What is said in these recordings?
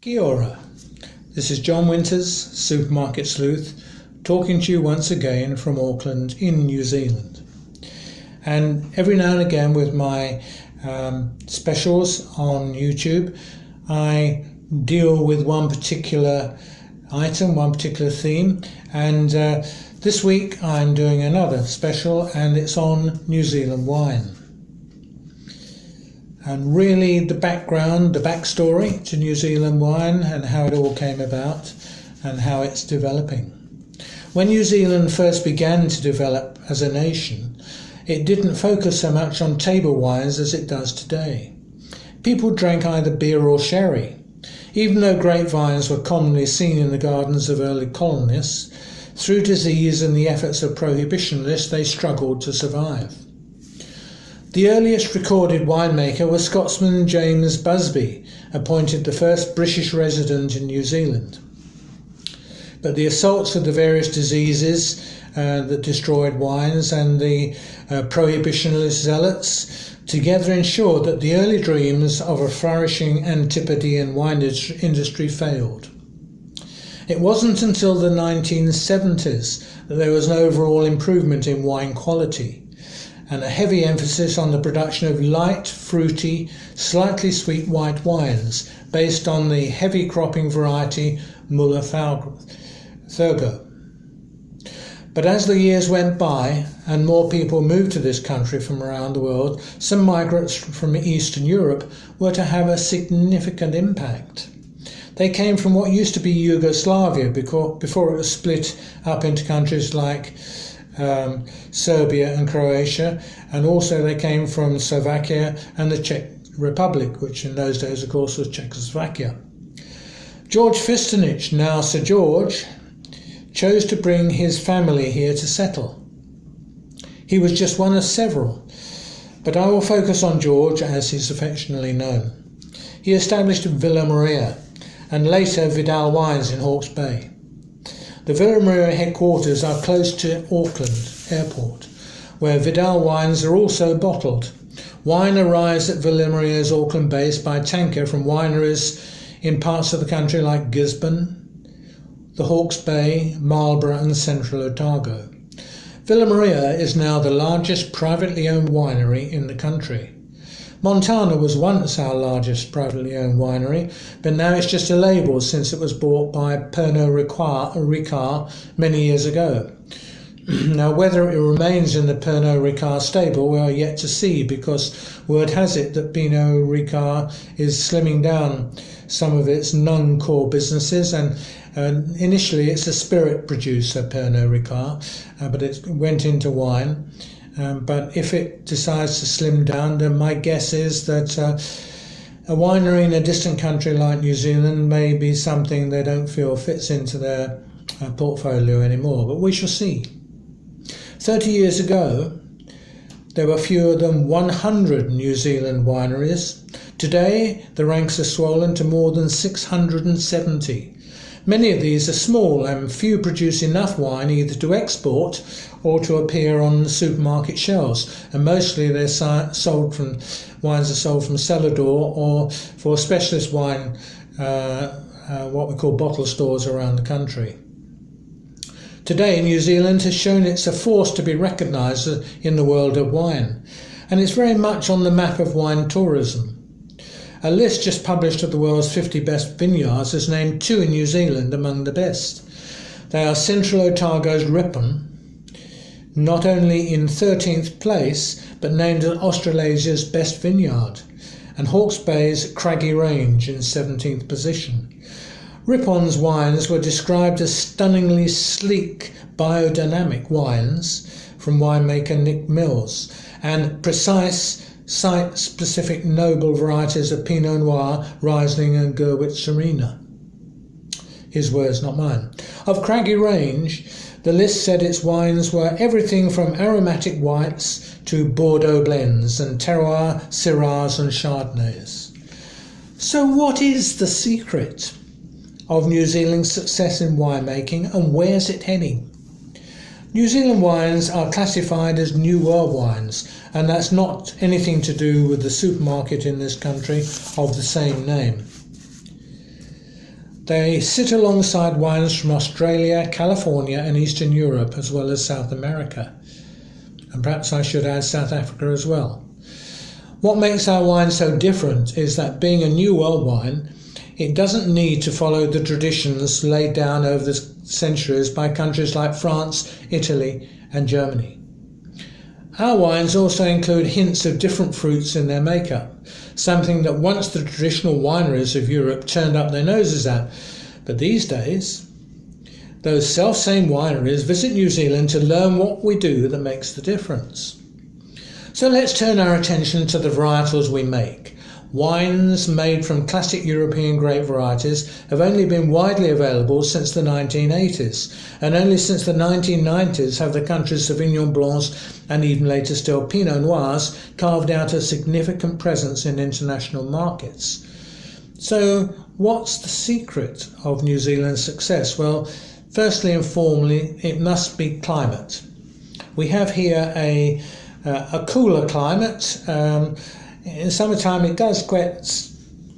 Kia ora. This is John Winters, Supermarket Sleuth, talking to you once again from Auckland in New Zealand. And every now and again with my specials on YouTube, I deal with one particular item, one particular theme, and this week I'm doing another special and it's on New Zealand wine. And really the background, the backstory to New Zealand wine and how it all came about and how it's developing. When New Zealand first began to develop as a nation, it didn't focus so much on table wines as it does today. People drank either beer or sherry. Even though grapevines were commonly seen in the gardens of early colonists, through disease and the efforts of prohibitionists they struggled to survive. The earliest recorded winemaker was Scotsman James Busby, appointed the first British resident in New Zealand. But the assaults of the various diseases that destroyed wines and the prohibitionist zealots together ensured that the early dreams of a flourishing Antipodean wine industry failed. It wasn't until the 1970s that there was an overall improvement in wine quality, and a heavy emphasis on the production of light, fruity, slightly sweet white wines based on the heavy cropping variety Muller Thurgau. But as the years went by and more people moved to this country from around the world, some migrants from Eastern Europe were to have a significant impact. They came from what used to be Yugoslavia before it was split up into countries like Serbia and Croatia, and also they came from Slovakia and the Czech Republic, which in those days of course was Czechoslovakia. George Fistonich, now Sir George, chose to bring his family here to settle. He was just one of several, but I will focus on George as he's affectionately known. He established Villa Maria and later Vidal Wines in Hawke's Bay. The Villa Maria headquarters are close to Auckland Airport, where Vidal wines are also bottled. Wine arrives at Villa Maria's Auckland base by tanker from wineries in parts of the country like Gisborne, the Hawke's Bay, Marlborough and Central Otago. Villa Maria is now the largest privately owned winery in the country. Montana was once our largest privately owned winery, but now it's just a label since it was bought by Pernod Ricard many years ago. Now, whether it remains in the Pernod Ricard stable, we are yet to see, because word has it that Pernod Ricard is slimming down some of its non-core businesses, and initially it's a spirit producer, Pernod Ricard, but it went into wine. But if it decides to slim down, then my guess is that a winery in a distant country like New Zealand may be something they don't feel fits into their portfolio anymore, but we shall see. 30 years ago, there were fewer than 100 New Zealand wineries. Today, the ranks are swollen to more than 670. Many of these are small and few produce enough wine either to export or to appear on the supermarket shelves, and mostly wines are sold from cellar door or for specialist wine, what we call bottle stores around the country. Today, New Zealand has shown it's a force to be recognised in the world of wine, and it's very much on the map of wine tourism. A list just published of the world's 50 best vineyards has named 2 in New Zealand among the best. They are Central Otago's Ripon, not only in 13th place, but named as Australasia's best vineyard, and Hawke's Bay's Craggy Range in 17th position. Ripon's wines were described as stunningly sleek, biodynamic wines from winemaker Nick Mills, and precise, site-specific noble varieties of Pinot Noir, Riesling and Gewürztraminer. His words, not mine. Of Craggy Range, the list said its wines were everything from aromatic whites to Bordeaux blends and terroir, Syrahs and Chardonnays. So what is the secret of New Zealand's success in winemaking, and where's it heading? New Zealand wines are classified as New World wines, and that's not anything to do with the supermarket in this country of the same name. They sit alongside wines from Australia, California and Eastern Europe, as well as South America. And perhaps I should add South Africa as well. What makes our wine so different is that, being a New World wine, it doesn't need to follow the traditions laid down over the centuries by countries like France, Italy and Germany. Our wines also include hints of different fruits in their makeup, something that once the traditional wineries of Europe turned up their noses at. But these days, those self-same wineries visit New Zealand to learn what we do that makes the difference. So let's turn our attention to the varietals we make. Wines made from classic European grape varieties have only been widely available since the 1980s, and only since the 1990s have the country's Sauvignon Blancs and even later still Pinot Noirs carved out a significant presence in international markets. So what's the secret of New Zealand's success? Well, firstly and formally, it must be climate. We have here a cooler climate. In summertime it does get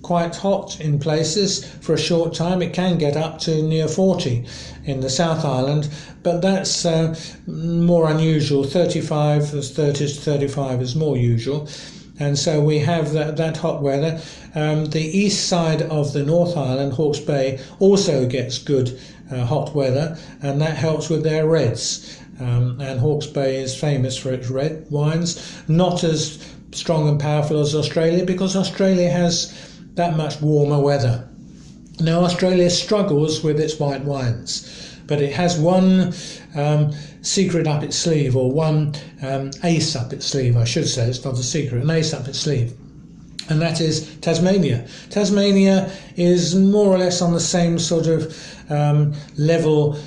quite hot in places. For a short time it can get up to near 40 in the South Island, but that's more unusual. 30 to 35 is more usual, and so we have that hot weather. The east side of the North Island, Hawke's Bay, also gets good hot weather, and that helps with their reds. And Hawke's Bay is famous for its red wines, not as strong and powerful as Australia, because Australia has that much warmer weather. Now, Australia struggles with its white wines, but it has one secret up its sleeve, or one ace up its sleeve, I should say. It's not a secret, an ace up its sleeve, and that is Tasmania. Tasmania is more or less on the same sort of level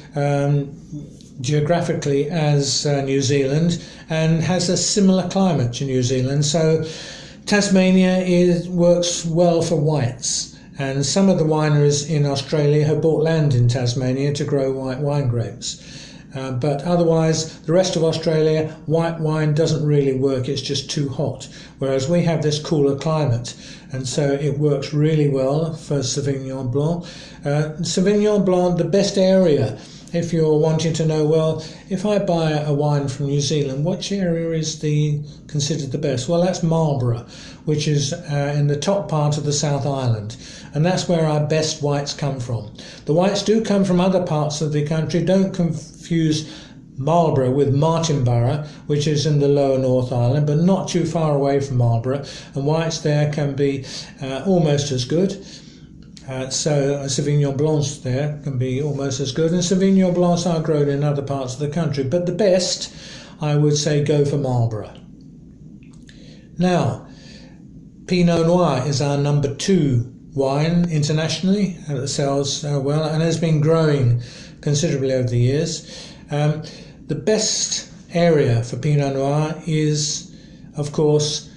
geographically as New Zealand, and has a similar climate to New Zealand. So Tasmania works well for whites, and some of the wineries in Australia have bought land in Tasmania to grow white wine grapes. But otherwise, the rest of Australia, white wine doesn't really work, it's just too hot. Whereas we have this cooler climate, and so it works really well for Sauvignon Blanc. Sauvignon Blanc, the best area, if you're wanting to know, well, if I buy a wine from New Zealand, which area is considered the best? Well, that's Marlborough, which is in the top part of the South Island, and that's where our best whites come from. The whites do come from other parts of the country. Don't confuse Marlborough with Martinborough, which is in the lower North Island, but not too far away from Marlborough, and whites there can be almost as good. So Sauvignon Blancs there can be almost as good, and Sauvignon Blancs are grown in other parts of the country, but the best, I would say, go for Marlborough. Now, Pinot Noir is our number 2 wine internationally, and it sells well and has been growing considerably over the years. The best area for Pinot Noir is, of course,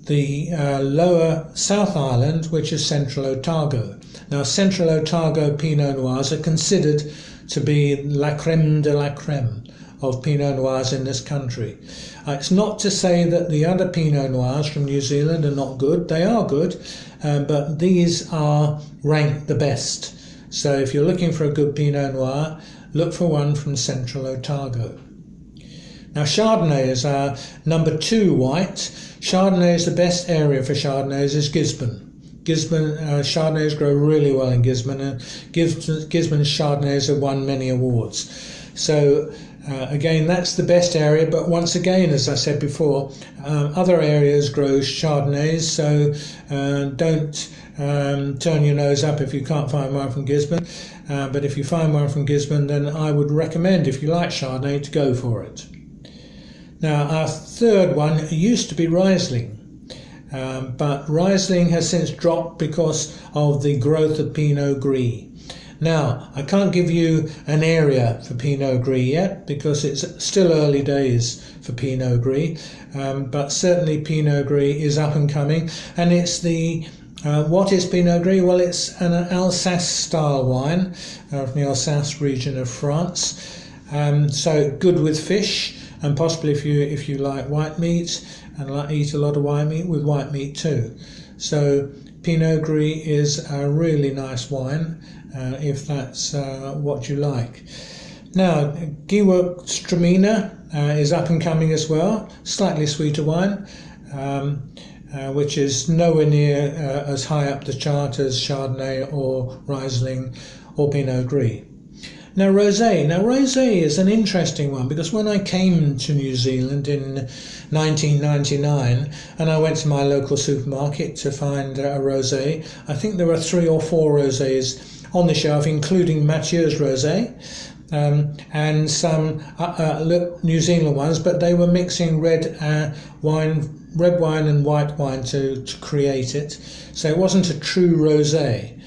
the lower South Island, which is Central Otago. Now, Central Otago Pinot Noirs are considered to be la creme de la creme of Pinot Noirs in this country. It's not to say that the other Pinot Noirs from New Zealand are not good. They are good, but these are ranked the best. So if you're looking for a good Pinot Noir, look for one from Central Otago. Now, Chardonnay is our number 2 white. Chardonnay is the best area for Chardonnays is Gisborne. Chardonnays grow really well in Gisborne, and Gisborne's Chardonnays have won many awards. So again, that's the best area, but once again, as I said before, other areas grow Chardonnays, so don't turn your nose up if you can't find one from Gisborne. But if you find one from Gisborne, then I would recommend, if you like Chardonnay, to go for it. Now, our third one used to be Riesling, but Riesling has since dropped because of the growth of Pinot Gris. Now, I can't give you an area for Pinot Gris yet because it's still early days for Pinot Gris, but certainly Pinot Gris is up and coming, and it's the what is Pinot Gris? Well, it's an Alsace-style wine from the Alsace region of France, so good with fish, and possibly if you like white meat and eat a lot of white meat, with white meat too. So Pinot Gris is a really nice wine, if that's what you like. Now, Gewürztraminer is up and coming as well, slightly sweeter wine, which is nowhere near as high up the chart as Chardonnay or Riesling or Pinot Gris. Now, rosé. Now, rosé is an interesting one, because when I came to New Zealand in 1999 and I went to my local supermarket to find a rosé, I think there were 3 or 4 rosés on the shelf, including Mathieu's rosé, and some New Zealand ones, but they were mixing red wine and white wine to create it, so it wasn't a true rosé.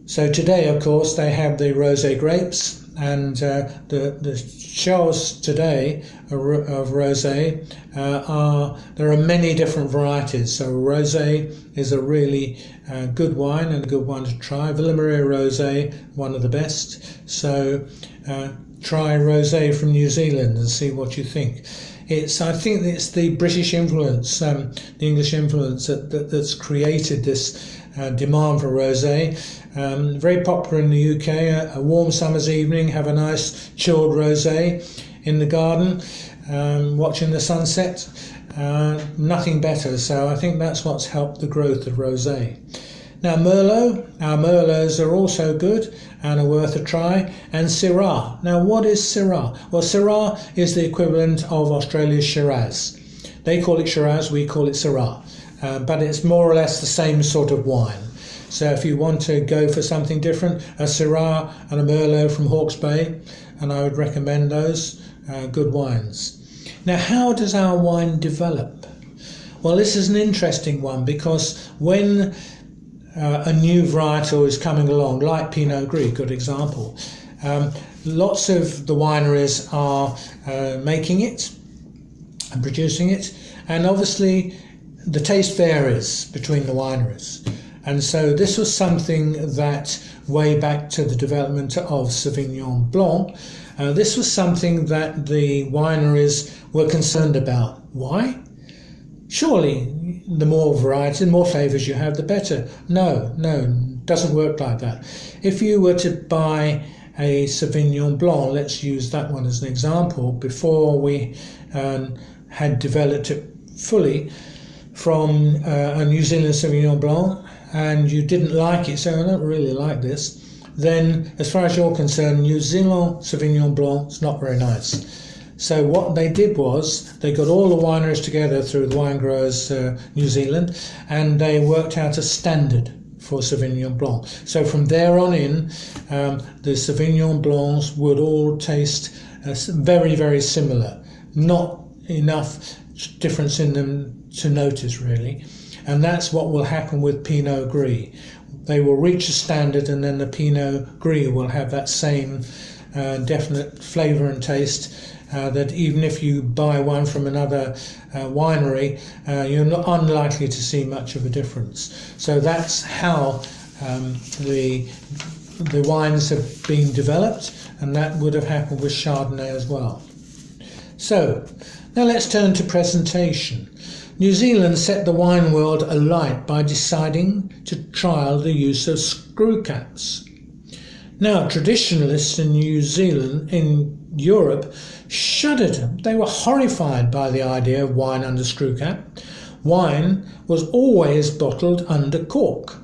So today, of course, they have the rosé grapes, and the shelves today of rosé there are many different varieties. So rosé is a really good wine and a good one to try. Villa-Maria rosé, one of the best. So try rosé from New Zealand and see what you think. I think it's the British influence, the English influence that's created this demand for rosé. Very popular in the UK. A warm summer's evening, have a nice chilled rosé in the garden, watching the sunset. Nothing better. So I think that's what's helped the growth of rosé. Now, Merlot. Our Merlots are also good and are worth a try. And Syrah. Now, what is Syrah? Well, Syrah is the equivalent of Australia's Shiraz. They call it Shiraz, we call it Syrah. But it's more or less the same sort of wine. So if you want to go for something different, a Syrah and a Merlot from Hawke's Bay, and I would recommend those good wines. Now, how does our wine develop? Well, this is an interesting one, because when a new varietal is coming along, like Pinot Gris, good example, lots of the wineries are making it and producing it, and obviously the taste varies between the wineries. And so this was something that, way back to the development of Sauvignon Blanc, this was something that the wineries were concerned about. Why? Surely the more variety, the more flavours you have, the better. No, doesn't work like that. If you were to buy a Sauvignon Blanc, let's use that one as an example, before we had developed it fully, from a New Zealand Sauvignon Blanc, and you didn't like it, so I don't really like this, then as far as you're concerned, New Zealand Sauvignon Blanc is not very nice. So what they did was they got all the wineries together through the Wine Growers New Zealand, and they worked out a standard for Sauvignon Blanc. So from there on in, the Sauvignon Blancs would all taste very, very similar. Not enough difference in them to notice, really. And that's what will happen with Pinot Gris. They will reach a standard, and then the Pinot Gris will have that same definite flavour and taste, that even if you buy one from another winery, you're not unlikely to see much of a difference. So that's how the wines have been developed, and that would have happened with Chardonnay as well. So now let's turn to presentation. New Zealand set the wine world alight by deciding to trial the use of screw caps. Now, traditionalists in Europe shuddered. They were horrified by the idea of wine under screw cap. Wine was always bottled under cork,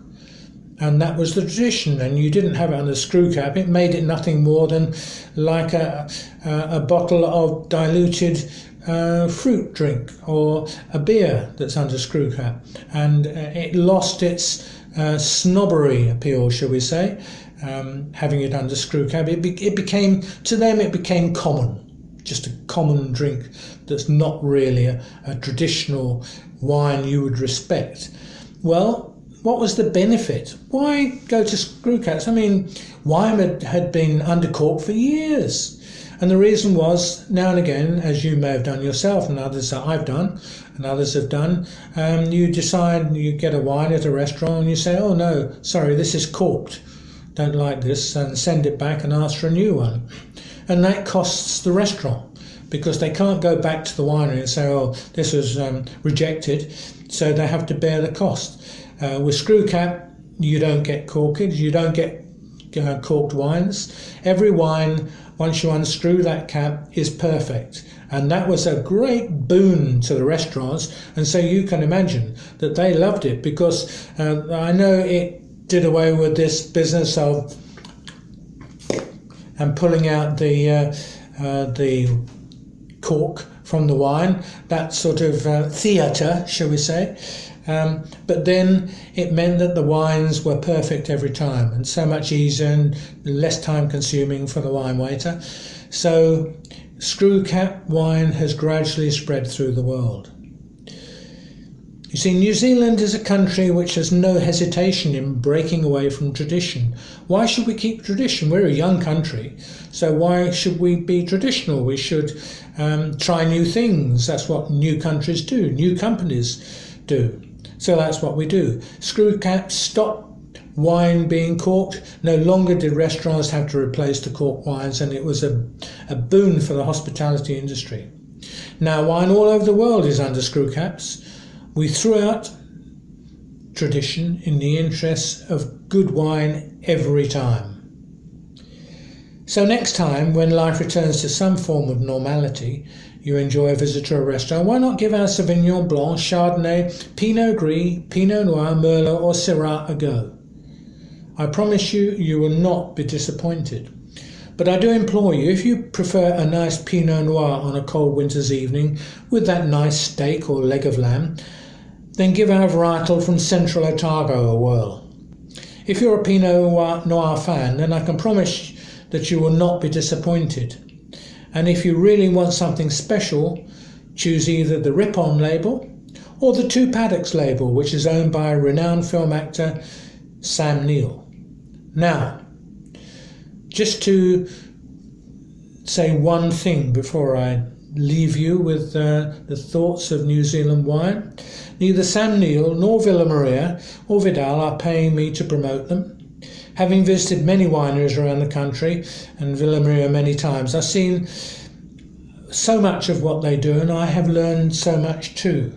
and that was the tradition, and you didn't have it under screw cap. It made it nothing more than like a bottle of diluted fruit drink or a beer that's under screw cap, and it lost its snobbery appeal, shall we say, having it under screw cap. It became, to them, it became common, just a common drink that's not really a traditional wine you would respect. Well, what was the benefit? Why go to screw caps? I mean, wine had been under cork for years. And the reason was, now and again, as you may have done yourself, and others that I've done, and others have done, you decide, you get a wine at a restaurant and you say, oh no, sorry, this is corked, don't like this, and send it back and ask for a new one. And that costs the restaurant, because they can't go back to the winery and say, oh, this was rejected, so they have to bear the cost. With screw cap, you don't get corkage, you don't get corked wines. Every wine, once you unscrew that cap, is perfect. And that was a great boon to the restaurants. And so you can imagine that they loved it, because I know it did away with this business of pulling out the cork from the wine, that sort of theatre, shall we say. But then it meant that the wines were perfect every time, and so much easier and less time consuming for the wine waiter. So screw cap wine has gradually spread through the world. You see, New Zealand is a country which has no hesitation in breaking away from tradition. Why should we keep tradition? We're a young country, so why should we be traditional? We should try new things. That's what new countries do, new companies do. So that's what we do. Screw caps stop wine being corked. No longer did restaurants have to replace the corked wines, and it was a boon for the hospitality industry. Now wine all over the world is under screw caps. We threw out tradition in the interests of good wine every time. So next time, when life returns to some form of normality, you enjoy a visit to a restaurant, why not give our Sauvignon Blanc, Chardonnay, Pinot Gris, Pinot Noir, Merlot or Syrah a go? I promise you, you will not be disappointed. But I do implore you, if you prefer a nice Pinot Noir on a cold winter's evening with that nice steak or leg of lamb, then give our varietal from Central Otago a whirl. If you're a Pinot Noir fan, then I can promise that you will not be disappointed. And if you really want something special, choose either the Ripon label or the Two Paddocks label, which is owned by renowned film actor Sam Neill. Now, just to say one thing before I leave you with the thoughts of New Zealand wine. Neither Sam Neill nor Villa Maria or Vidal are paying me to promote them. Having visited many wineries around the country and Villa Maria many times, I've seen so much of what they do, and I have learned so much too.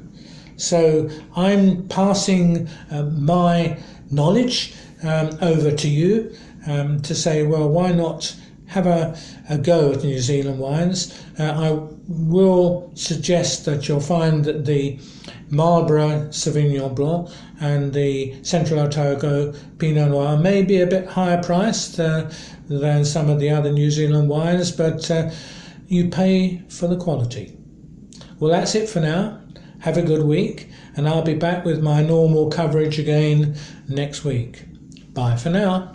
So I'm passing my knowledge over to you to say, well, why not have a go at New Zealand wines? I will suggest that you'll find that the Marlborough Sauvignon Blanc and the Central Otago Pinot Noir may be a bit higher priced than some of the other New Zealand wines, but you pay for the quality. Well, that's it for now. Have a good week, and I'll be back with my normal coverage again next week. Bye for now.